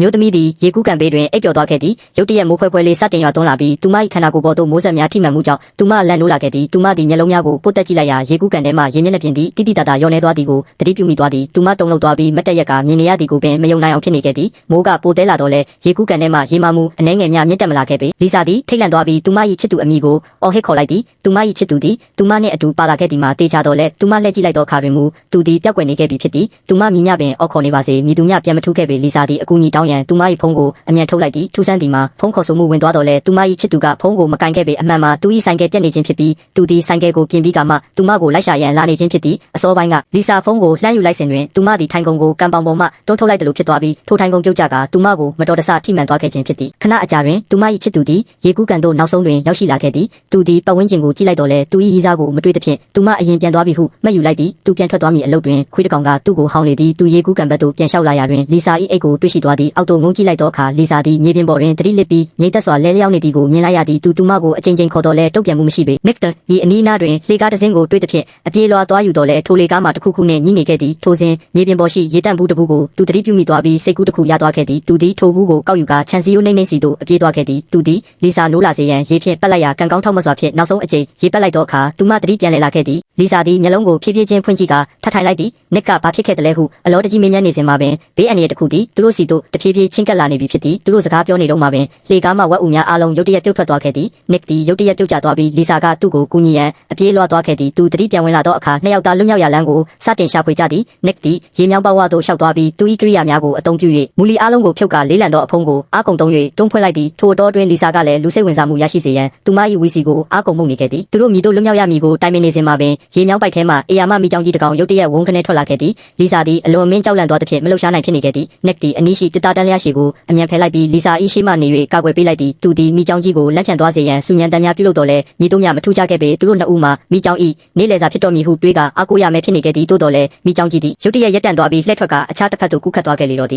မျိုးသမီးသည်ရေကူးကန်ပေးတွင်အိပ်ပျော်သွားခဲ့သည်ရုတ်တရက်မိုးဖွဲဖွဲလေးစတင်ရွာသွန်းလာပြီးသူမ၏ခန္ဓာကိုယ်ပေါ်သို့မိုးဆက်များထိမှန်မှုကြောင့်သူမလန့်နိုးလာခဲ့သည်သူမသည်မျက်လုံးများကိုပုတ်တက်ကြည့်လိုက်ရာရေကူးကန်ထဲမှရေမျက်နှာပြင်သည်တိတိတတာရောနေသွားသည်ကိုသတိပြုမိသွားသည်သူမတုန်လှုပ်သွားပြီးမတ်တက်ရက်ကမြင်နေရသည်ကိုပင်မယုံနိုင်အောင်ဖြစ်နေခဲ့သည်မိုးကပိုတဲလာတော့လဲရေကူးကန်ထဲမှရေမမှုအနှဲငယ်များမြင့်တက်မလာခဲ့ပေလီဆာသည်ထိတ်လန့်သွားပြီးသူမ၏ချစ်သူအမိကိုအော်ဟစ်ခေါ်လိုက်သည်သူမ၏ချစ်သူသည်သူမနှင့်အတူပါလာခဲ့သည်မှာတေချာတော့လဲသူမလှည့်ကြည့်လိုက်သောအခါတွင်မူသူသည်ပျောက်ကွယ်နေခဲ့ပြီဖြစ်သည်သူမမြင်ညပင်အော်ခေါ်နေပါစေမြည်သူညပြန်မထူးခဲ့ပေလီဆာသည်အကူအညီတောင်းရန်သူမ၏ဖုန်းကိုအမြန်ထုတ်လိုက်သည်ထူးဆန်းသည်မှာဖုန်းခေါ်ဆိုမှုဝင်သွားတော့လဲသူမ၏ချစ်သူကဖုန်းကိုမကင်ခဲ့ပေအမှန်မှာသူ၏ဆိုင်ကယ်ပြတ်နေခြင်းဖြစ်ပြီးသူသည်ဆိုင်ကယ်ကိုပြင်ပြီးကမှသူမကိုလိုက်ရှာရန်လာနေခြင်းဖြစ်သည်အစောပိုင်းကလီဆာဖုန်းကိုလှမ်းယူလိုက်စဉ်တွင်သူမသည်ထိုင်ကုန်ကိုကံပေါင်ပေါ်မှတွန်းထုတ်လိုက်တယ်လို့ဖြစ်သွားပြီးထိုထိုင်ကုန်ပြုတ်ကျကသူမကိုမတော်တဆထိမှန်သွားခဲ့ခြင်းဖြစ်သည်ခဏအကြာတွင်သူမ၏ချစ်သူသည်ရေကူးကန်သို့နောက်ဆုံးတွင်ရောက်ရှိလာခဲ့သည်သူသည်ပတ်ဝန်းကျင်ကိုကြည့်လိုက်တော့လဲသူ၏ရီးစားကိုမတွေ့သဖြင့်သူမအရင်ပြန်သွားပြီဟုမှတ်ယူလိုက်သည်သူပြန်ထွက်သွားမည်အလုပ်တွင်ခွေးတစ်ကောင်ကသူ့ကိုဟောင်းလေသည်သူရေကူးကန်ဘက်သို့ပြန်လျှောက်လာရာတွင်လီဆာ၏အိတ်ကိုတွေ့ရှိသွားသည်အောက်သို့ငုံကြည့်လိုက်သောအခါလီဆာသည်မြေပြင်ပေါ်တွင်သတိလစ်ပြီးငြိမ်သက်စွာလဲလျောင်းနေသည်ကိုမြင်လိုက်ရသည်သူမကိုအချိန်ချင်းခေါ်တော့လဲတုံ့ပြန်မှုမရှိပေနစ်တာဤအနီးနားတွင်လေကားတစ်စင်းကိုတွေ့သဖြင့်အပြေးလွှာသွားယူတော့လဲထိုလေကားမှာတစ်ခုခုနှင့်ညှိနေခဲ့သည်ထိုစဉ်မြေပြင်ပေါ်ရှိရေတန့်ဘူးတစ်ဘူးကိုသူသတိပြုမိသွားပြီးစိတ်ကူးတစ်ခုရသွားခဲ့သည်သူသည်ထိုဘူးကိုကောက်ယူကာခြံစည်းရိုးနှိမ့်နှိမ့်စီသို့အပြေးသွားခဲ့သည်သူသည်လီဆာနိုးလာစေရန်ရေဖြင့်ပတ်လိုက်ရာကံကောင်းထောက်မစွာဖြင့်နောက်ဆုံးအကြိမ်ရေပတ်လိုက်သောအခါသူမသတိပြန်လည်လာခဲ့သည်လီဆာသည်မျက်လုံးကိုဖြည်းဖြည်းချင်းဖွင့်ကြည့်ကာထထိုင်လိုက်သည်နစ်ကဘာဖြစ်ခဲ့တယ်လဲဟုအလောတကြီးမေးမြန်းနေစဉ်မှာပင်ဘေးအန္တရာယ်တစ်ခုသည်သူတို့စီသို့တဖြည်းဖြည်းချင်းကပ်လာနေပြီဖြစ်သည်သူတို့စကားပြောနေတော့မှပင်လေကားမှဝက်အူများအားလုံးရုတ်တရက်ပြုတ်ထွက်သွားခဲ့သည်နစ်သည်ရုတ်တရက်ပြုတ်ကျသွားပြီးလီဆာကသူ့ကိုကူညီရန်အပြေးလွှားသွားခဲ့သည်သူသတိပြန်ဝင်လာသောအခါနှစ်ယောက်သားလွတ်မြောက်ရာလမ်းကိုစတင်ရှာဖွေကြသည်နစ်သည်ရေမြောင်းပေါဝါသို့ရှောက်သွားပြီးသူ၏ကိရိယာများကိုအသုံးပြု၍မူလီအားလုံးကိုဖြုတ်ကာလေးလံသောအဖုံးကိုအားကုန်သုံး၍တွန်းဖွင့်လိုက်သည်ထိုတော်တွင်လီဆာကလည်းလူစိတ်ဝင်စားမှုရရှိစေရန်သူမ၏ဝီစီကိုအားကုန်မှုနေခဲ့သည်သူတို့မြည်တို့လွတ်မြောက်ရမည်ကိုတိုင်ပင်နေစဉ်မှာပင်ရေမြောင်းပိုက်ထဲမှအေယာမမိကြောင်ကြီးတစ်ကောင်ရုတ်တရက်ဝုန်းခနဲ့ထွက်လာခဲ့သည်လီဆာသည်အလွန်အမင်းကြောက်လန့်သွားသဖြင့်မလှုပ်ရှားနိုင်ဖြစ်နေခဲ့သည်နစ်သည်အနီးရှိတစ်သားတန်းလျားရှည်ကိုအမြန်ဖယ်လိုက်ပြီးလီဆာ၏ရှိမှနေ၍ကာကွယ်ပေးလိုက်သည်သူသည်မိကြောင်ကြီးကိုလက်ဖြန့်သွားစေရန်စူညံတမ်းများပြုလုပ်တော်လဲမြည်တို့များမထူးကြခဲ့ပေသူတို့နှစ်ဦးမှာမိကြောင်၏နေလေစာဖြစ်တော်မူဟုတွေးကအားကိုးရမယ်ဖြစ်နေခဲ့သည်သို့တော်လဲမိကြောင်ကြီးသည်ရုတ်တရက်ရက်တန့်သွားပြီးလှည့်ထွက်ကအခြားတစ်ဖက်သို့ကူးခတ်သွားခဲ့လေတော့သည်